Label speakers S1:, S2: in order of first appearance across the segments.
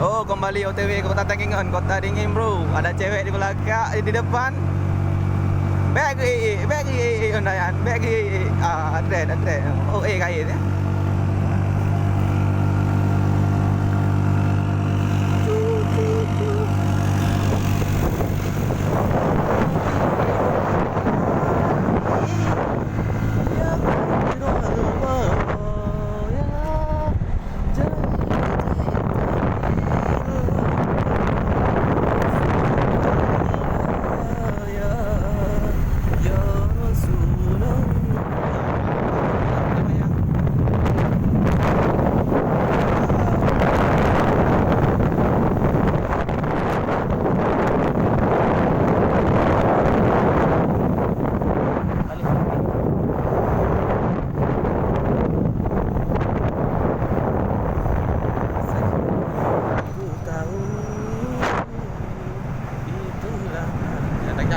S1: Oh, kembali OTW ke Kota Tangkingan, Kota Dingin bro. Ada cewek di belakang, di depan. Bagi undayan, bagi trend. Oh, kait ya.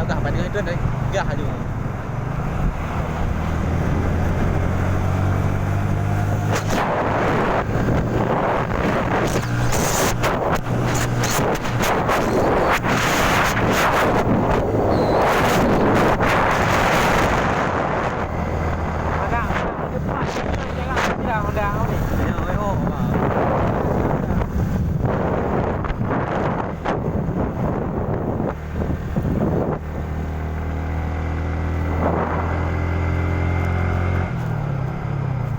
S1: Gah pada itu dah gah aja.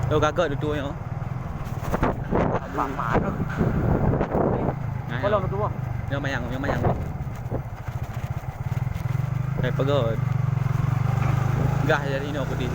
S1: Đâu gagak tu ya.
S2: Mak tu. Kalau tu.
S1: Yang mayang. Kayak pegod. Gah jadi ini aku di.